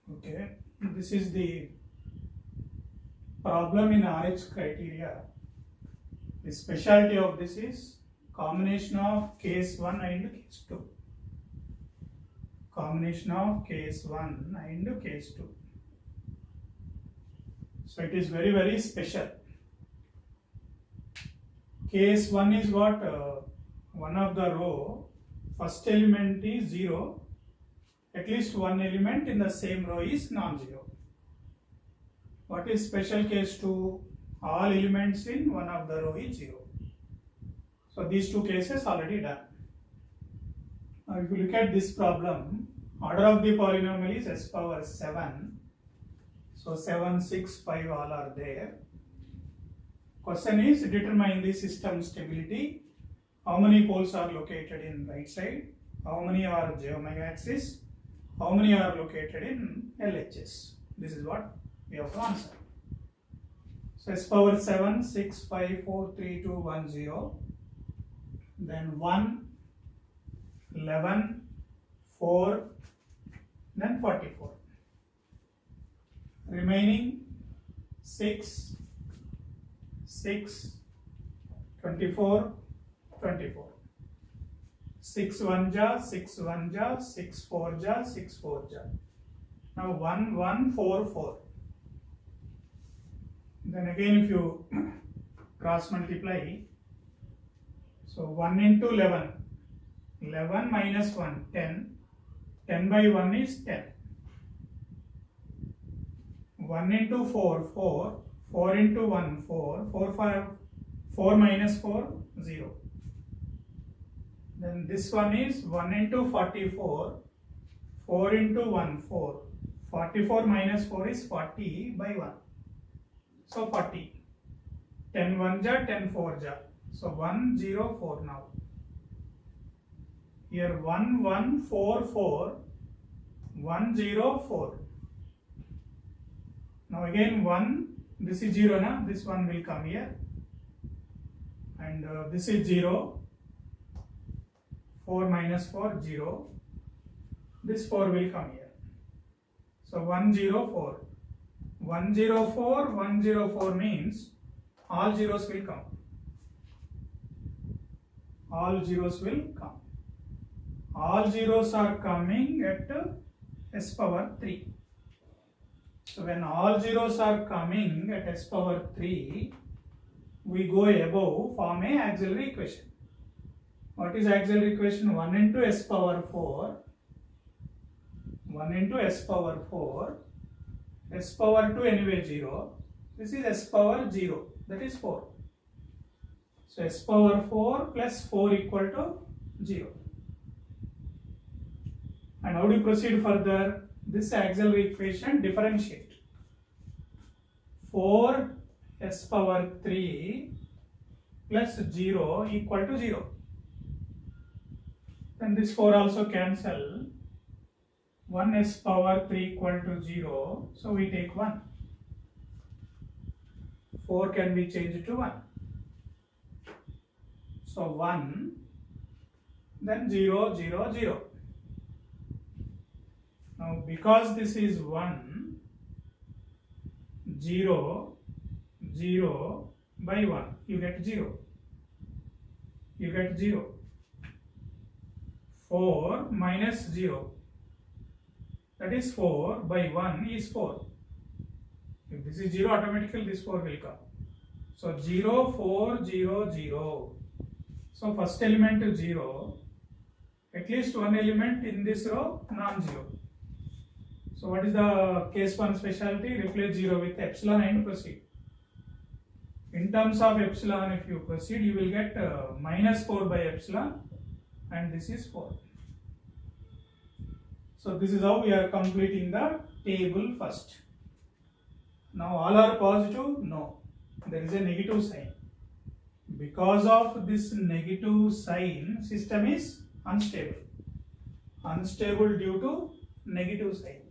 Okay, this is the problem in RH criteria. The specialty of this is combination of case 1 and case 2. Combination of case 1 and case 2. So it is very, very special. Case 1 is what? One of the row, first element is 0. At least one element in the same row is non-zero. What is special case 2? All elements in one of the row is 0. So these two cases already done. Now if you look at this problem, order of the polynomial is s power 7. So 7, 6, 5 all are there. Question is determine the system stability. How many poles are located in right side? How many are j omega axis? How many are located in LHS? This is what we have to answer. So s power 7, 6, 5, 4, 3, 2, 1, 0. Then 1, 11, 4, then 44. Remaining 6, 6, 24, 24. 6 1 ja, 6 1 ja, 6 4 ja, 6 4 ja. Now 1 1 4 4. Then again if you cross multiply, so 1 into 11, 11 minus 1, 10, 10 by 1 is 10. 1 into 4, 4, 4 into 1, 4, 4, 5, 4 minus 4, 0. Then this one is 1 into 44, 4 into 1, 4. 44 minus 4 is 40 by 1. So 40. 10 1 ja, 10 4 ja. So 1 0 4 now. Here 1 1 4 4, 1 0 4. Now again 1, this is 0 na, this one will come here. And this is 0. 4 minus 4, 0. This 4 will come here. So 1 0 4. 1 0 4, 1 0 4 means all zeros will come. All zeros will come. All zeros are coming at s power 3. So when all zeros are coming at s power 3, we go above, form a auxiliary equation. What is auxiliary equation? 1 into s power 4. 1 into s power 4. S power 2 anyway 0. This is s power 0. That is 4. So s power 4 plus 4 equal to 0. And how do you proceed further? This auxiliary equation differentiate. 4 s power 3 plus 0 equal to 0. Then this 4 also cancel. 1 s power 3 equal to 0. So we take 1. 4 can be changed to 1. So 1, then 0, 0, 0. Now because this is 1, 0, 0 by 1, you get 0. You get 0. 4 minus 0. That is 4 by 1 is 4. If this is 0, automatically this 4 will come. So 0, 4, 0, 0. So first element is 0. At least one element in this row non-zero. So what is the case 1 specialty? Replace 0 with epsilon and proceed. In terms of epsilon, if you proceed, you will get minus 4 by epsilon, and this is 4. So this is how we are completing the table first. Now all are positive? No. There is a negative sign. Because of this negative sign, system is unstable. Unstable due to negative sign.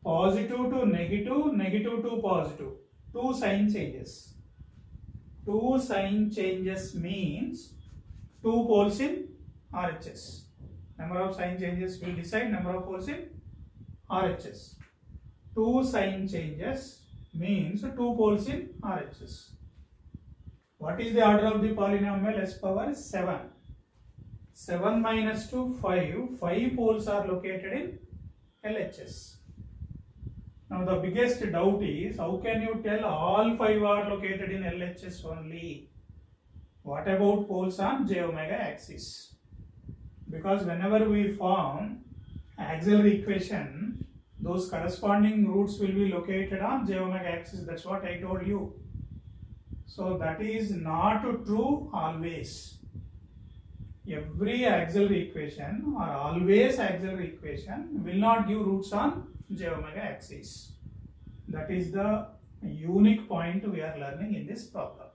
Positive to negative, negative to positive. 2 sign changes. 2 sign changes means 2 poles in RHS. Number of sign changes will decide number of poles in RHS. Two sign changes means two poles in RHS. What is the order of the polynomial? S power is 7. 7 minus 2, 5. 5 poles are located in LHS. Now the biggest doubt is, how can you tell all 5 are located in LHS only? What about poles on j omega axis? Because whenever we form auxiliary equation, those corresponding roots will be located on j omega axis. That's what I told you. So that is not true always. Every auxiliary equation or always auxiliary equation will not give roots on j omega axis. That is the unique point we are learning in this problem.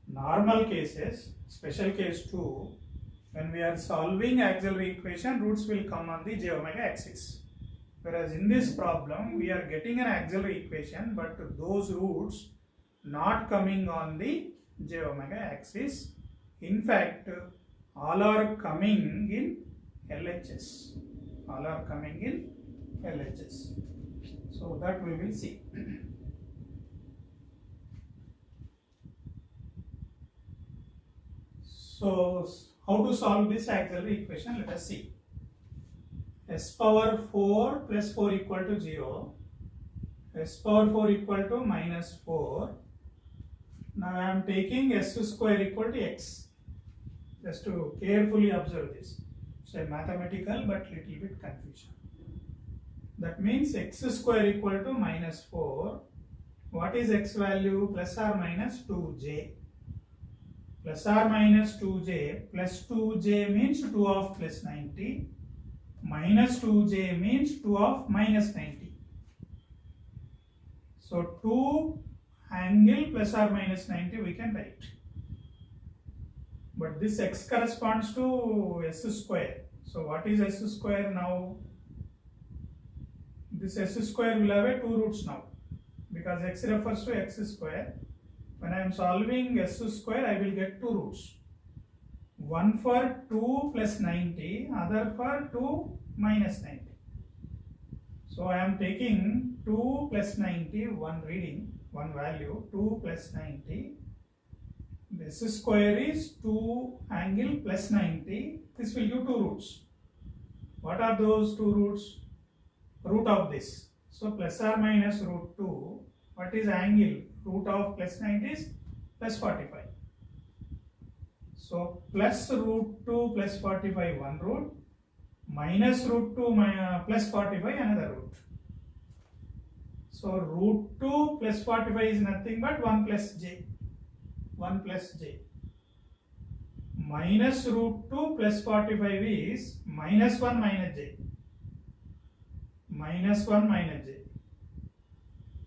Normal cases, special case 2, when we are solving auxiliary equation, roots will come on the j omega axis. Whereas in this problem, we are getting an auxiliary equation, but those roots not coming on the j omega axis. In fact, all are coming in LHS. All are coming in LHS. So that we will see. So how to solve this auxiliary equation? Let us see. S power 4 plus 4 equal to 0. S power 4 equal to minus 4. Now I am taking s square equal to x. Just to carefully observe this. It's a mathematical but little bit confusion. That means x square equal to minus 4. What is x value? Plus or minus 2j. Plus or minus 2j. Plus 2j means 2 of plus 90. Minus 2j means 2 of minus 90. So 2 angle plus or minus 90 we can write. But this x corresponds to s square. So what is s square now? This s square will have a 2 roots now. Because x refers to x square. When I am solving s square, I will get 2 roots. One for 2 plus 90, other for 2 minus 90. So I am taking 2 plus 90, one reading, one value, 2 plus 90. This square is 2 angle plus 90. This will give 2 roots. What are those 2 roots? Root of this. So plus or minus root 2. What is angle? Root of plus 90 is plus 45. So plus root 2 plus 45 one root, minus root 2 plus 45 another root. So root 2 plus 45 is nothing but 1 plus j. 1 plus j. Minus root 2 plus 45 is minus 1 minus j. Minus 1 minus j.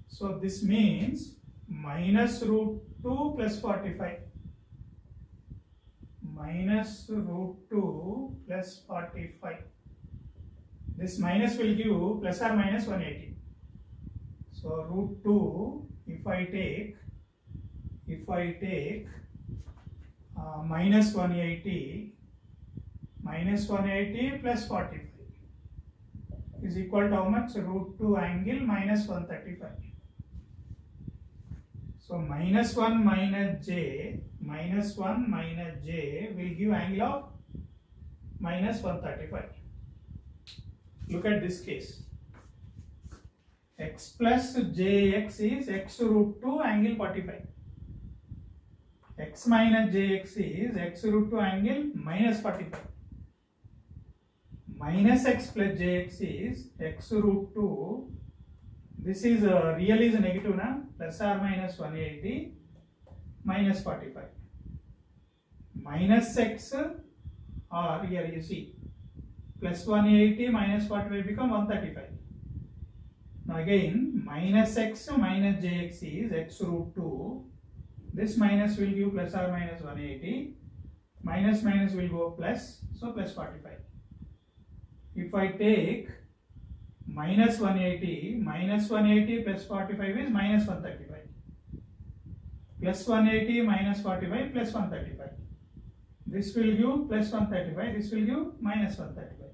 So this means minus root 2 plus 45. Minus root 2 plus 45. This minus will give plus or minus 180. So root 2, if I take minus 180 plus 45 is equal to how much? Root 2 angle minus 135. So minus 1 minus j will give angle of minus 135. Look at this case. X plus jx is x root 2 angle 45. X minus jx is x root 2 angle minus 45. Minus x plus jx is x root 2. This is real is negative now. Plus or minus 180 minus 45. Minus x or here you see plus 180 minus 45 become 135. Now again minus x minus jx is x root 2. This minus will give plus or minus 180. Minus minus will go plus, so plus 45. If I take minus 180 plus 45 is minus 135. Plus 180 minus 45 plus 135. This will give plus 135, this will give minus 135.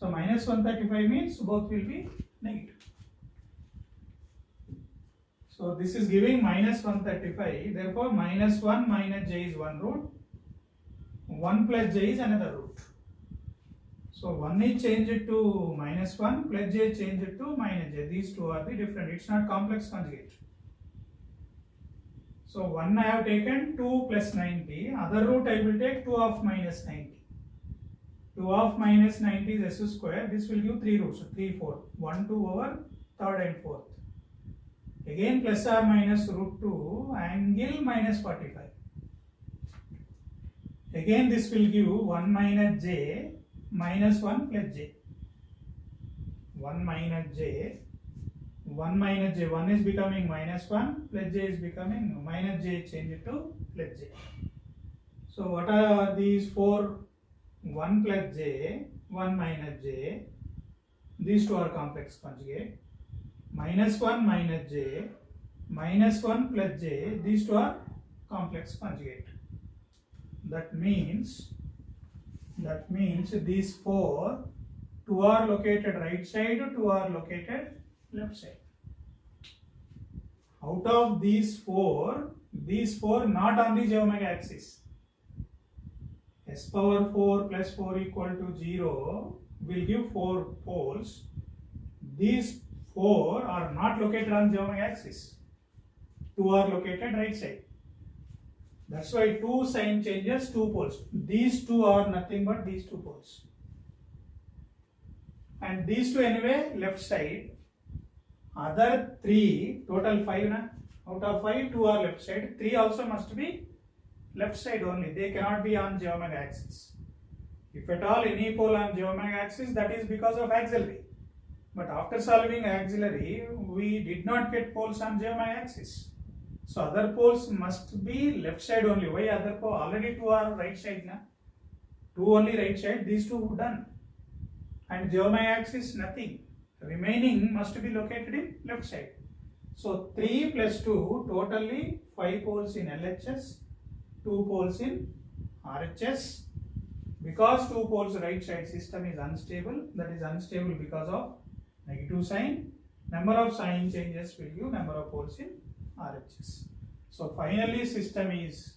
So minus 135 means both will be negative. So this is giving minus 135. Therefore, minus 1 minus j is one root. 1 plus j is another root. So 1 is changed to minus 1, plus j changed to minus j. These two are the different. It's not complex conjugate. So 1 I have taken 2 plus 90. Other root I will take 2 of minus 90. 2 of minus 90 is s square. This will give 3 roots. 3, 4. 1, 2 over 3rd and 4th. Again plus or minus root 2 angle minus 45. Again this will give 1 minus j minus 1 plus j. 1 minus j. 1 minus j. 1 is becoming minus 1 plus j is becoming minus j changed to plus j. So what are these 4? 1 plus j, 1 minus j. These two are complex conjugate. Minus 1 minus j, minus 1 plus j. These two are complex conjugate. That means these 4, 2 are located right side, 2 are located left side. Out of these 4 not on the j omega axis. S power 4 plus 4 equal to 0 will give 4 poles. These 4 are not located on j omega axis. 2 are located right side. That's why 2 sign changes 2 poles. These 2 are nothing but these 2 poles. And these 2 anyway left side. Other 3, total 5 na? Out of 5, 2 are left side. 3 also must be left side only. They cannot be on j omega axis. If at all any pole on j omega axis, that is because of auxiliary. But after solving auxiliary, we did not get poles on j omega axis. So other poles must be left side only. Why other pole? Already 2 are right side na? 2 only right side. These 2 done. And j omega axis nothing. Remaining must be located in left side. So 3 plus 2, totally 5 poles in LHS, 2 poles in RHS. Because 2 poles right side system is unstable, that is unstable because of negative sign. Number of sign changes will give number of poles in RHS. So finally system is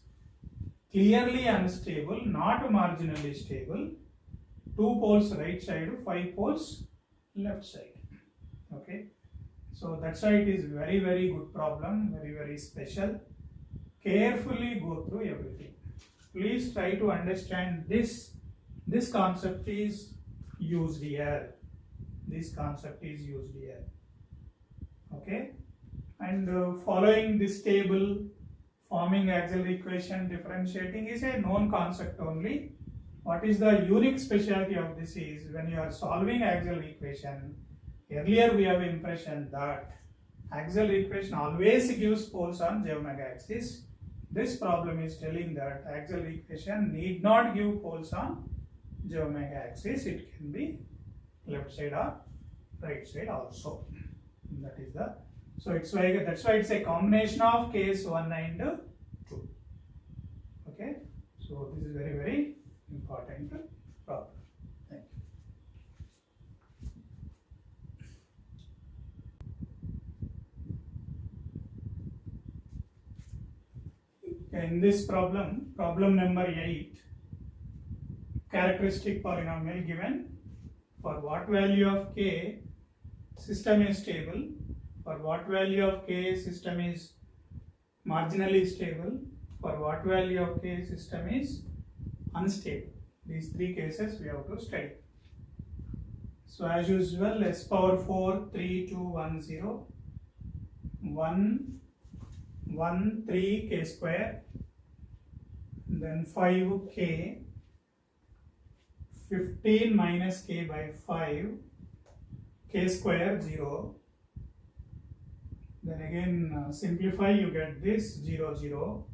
clearly unstable, not marginally stable. 2 poles right side, 5 poles left side. Okay, so that's why it is very good problem, very special. Carefully go through everything. Please try to understand this. This concept is used here. This concept is used here. Okay, and following this table, forming auxiliary equation, differentiating is a known concept only. What is the unique specialty of this is when you are solving auxiliary equation. Earlier we have impression that auxiliary equation always gives poles on j omega axis. This problem is telling that auxiliary equation need not give poles on j omega axis. It can be left side or right side also. That is the, so it's like, that's why it's a combination of case 1 and 2. Okay, so this is very important problem. Thank you. In this problem, problem number 8, characteristic polynomial given. For what value of k system is stable, for what value of k system is marginally stable, for what value of k system is unstable. These 3 cases we have to study. So as usual, s power 4, 3, 2, 1, 0, 1, 1, 3 k square, then 5k, 15 minus k by 5, k square 0. Then again simplify, you get this 0, 0.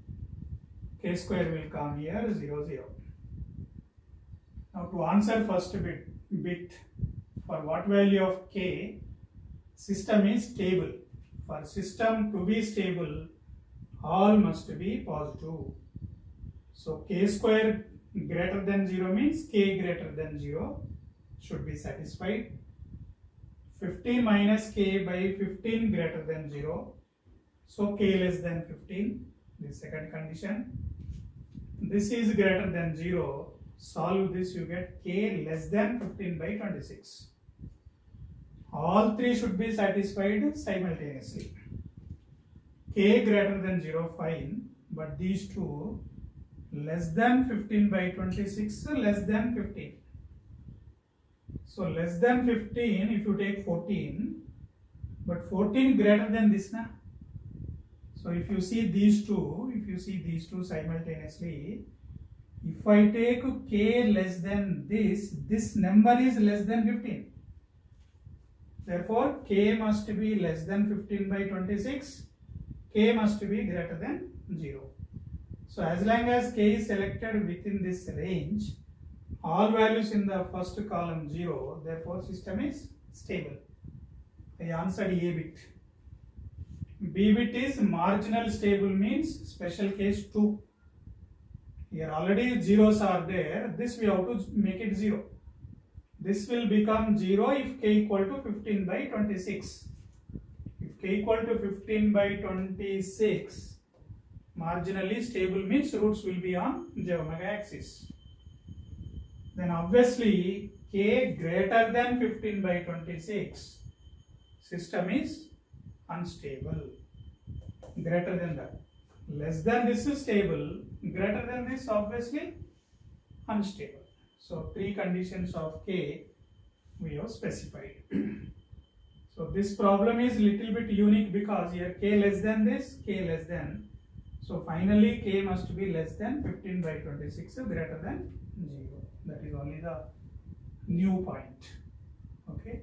K square will come here 0, 0. Now to answer first bit, for what value of k system is stable. For system to be stable, all must be positive. So k square greater than 0 means k greater than 0. should be satisfied. 15 minus k by 15 greater than 0. So k less than 15. The second condition. This is greater than 0. Solve this, you get k less than 15 by 26. All three should be satisfied simultaneously. K greater than 0, fine, but these two less than 15 by 26, less than 15. So less than 15, if you take 14, but 14 greater than this na. So if you see these two simultaneously, if I take k less than this number is less than 15. Therefore, k must be less than 15 by 26, k must be greater than 0. So as long as k is selected within this range, all values in the first column 0, therefore system is stable. I answered A bit. B bit is marginal stable, means special case 2. Here already zeros are there, this we have to make it 0. This will become 0 if k equal to 15 by 26. If k equal to 15 by 26, marginally stable means roots will be on j omega axis. Then obviously k greater than 15 by 26, system is unstable. Greater than that. Less than this is stable, greater than this obviously unstable. So three conditions of k we have specified. So this problem is little bit unique because here k less than this, k less than. So finally k must be less than 15 by 26, greater than 0. That is only the new point. Okay.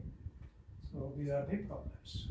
So these are the problems.